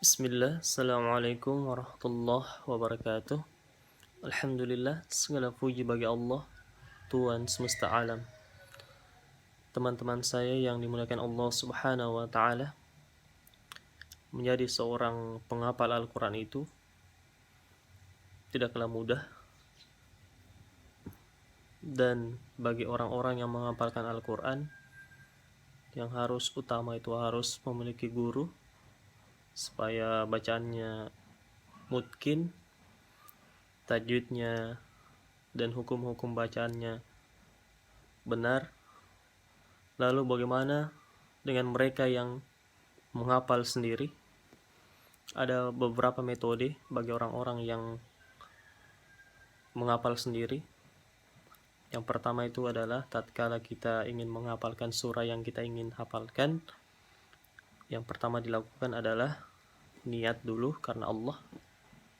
Bismillah, Assalamualaikum warahmatullahi wabarakatuh. Alhamdulillah, segala puji bagi Allah, Tuhan semesta alam. Teman-teman saya yang dimuliakan Allah subhanahu wa ta'ala, menjadi seorang penghafal Al-Quran itu tidaklah mudah. Dan bagi orang-orang yang menghafalkan Al-Quran, yang harus utama itu harus memiliki guru, supaya bacaannya mungkin, tajwidnya dan hukum-hukum bacaannya benar. Lalu bagaimana dengan mereka yang menghafal sendiri? Ada beberapa metode bagi orang-orang yang menghafal sendiri. Yang pertama itu adalah tatkala kita ingin menghafalkan surah yang kita ingin hafalkan, yang pertama dilakukan adalah niat dulu karena Allah,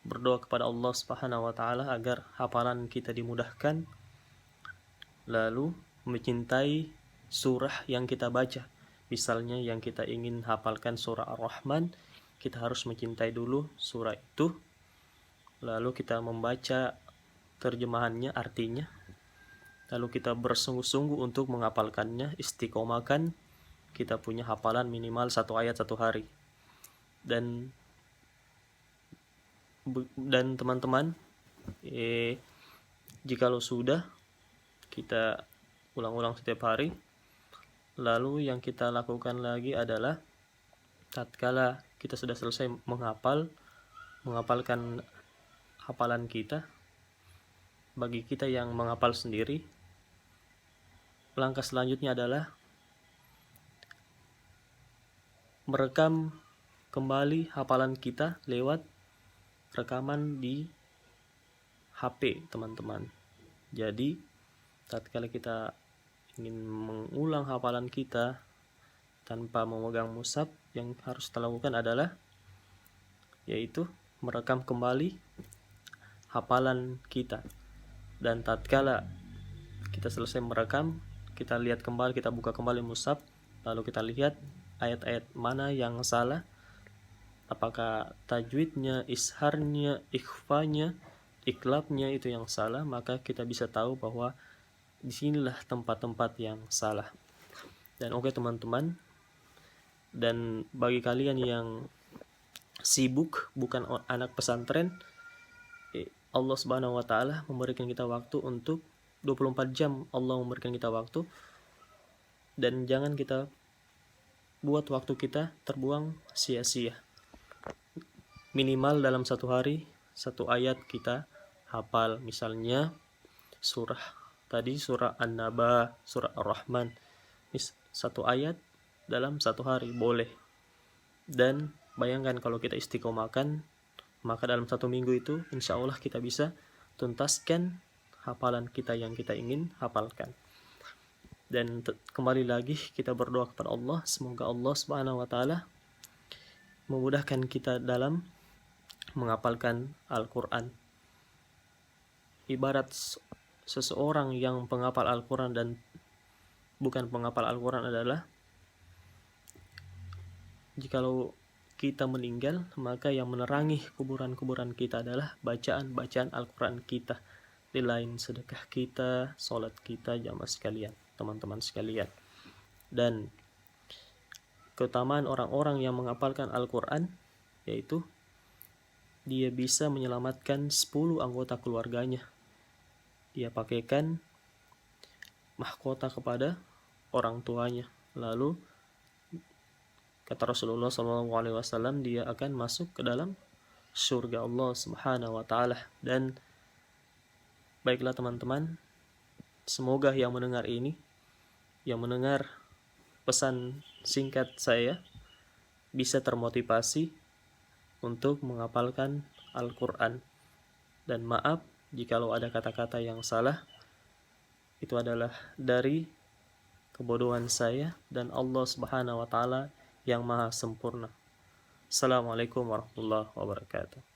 berdoa kepada Allah Subhanahu wa taala agar hafalan kita dimudahkan, lalu mencintai surah yang kita baca. Misalnya yang kita ingin hafalkan surah Ar-Rahman, kita harus mencintai dulu surah itu, lalu kita membaca terjemahannya, artinya, lalu kita bersungguh-sungguh untuk menghafalkannya, istiqomahkan kita punya hafalan minimal 1 ayat 1 hari. Dan teman-teman, jikalau sudah kita ulang-ulang setiap hari, lalu yang kita lakukan lagi adalah tatkala kita sudah selesai menghafalkan hafalan kita, bagi kita yang menghafal sendiri, langkah selanjutnya adalah merekam kembali hafalan kita lewat rekaman di HP, teman-teman. Jadi tatkala kita ingin mengulang hafalan kita tanpa memegang mushaf, yang harus kita lakukan adalah yaitu merekam kembali hafalan kita. Dan tatkala kita selesai merekam, kita lihat kembali, kita buka kembali mushaf, lalu kita lihat ayat-ayat mana yang salah, apakah tajwidnya, isharnya, ikhfanya, iklabnya itu yang salah, maka kita bisa tahu bahwa disinilah tempat-tempat yang salah. Dan oke teman-teman, dan bagi kalian yang sibuk, bukan anak pesantren, Allah Subhanahu wa taala memberikan kita waktu untuk 24 jam. Allah memberikan kita waktu, dan jangan kita buat waktu kita terbuang sia-sia. Minimal dalam 1 hari 1 ayat kita hafal. Misalnya surah tadi, surah An-Naba, surah Ar-Rahman, 1 ayat dalam 1 hari boleh. Dan bayangkan kalau kita istiqomahkan, maka dalam 1 minggu itu insya Allah kita bisa tuntaskan hafalan kita yang kita ingin hafalkan. Dan kembali lagi kita berdoa kepada Allah, semoga Allah Subhanahu wa taala memudahkan kita dalam menghafalkan Al-Quran. Ibarat seseorang yang penghafal Al-Quran dan bukan penghafal Al-Quran adalah, jikalau kita meninggal, maka yang menerangi kuburan-kuburan kita adalah bacaan-bacaan Al-Quran kita, di lain sedekah kita, sholat kita, jamaah sekalian, teman-teman sekalian. Dan keutamaan orang-orang yang menghafalkan Al-Quran yaitu dia bisa menyelamatkan 10 anggota keluarganya. Dia pakaikan mahkota kepada orang tuanya. Lalu kata Rasulullah SAW, dia akan masuk ke dalam surga Allah Subhanahu wa taala. Dan baiklah teman-teman, semoga yang mendengar ini, yang mendengar pesan singkat saya, bisa termotivasi untuk menghafalkan Al-Quran. Dan maaf jikalau ada kata-kata yang salah, itu adalah dari kebodohan saya, dan Allah Subhanahu wa taala yang maha sempurna. Assalamualaikum warahmatullahi wabarakatuh.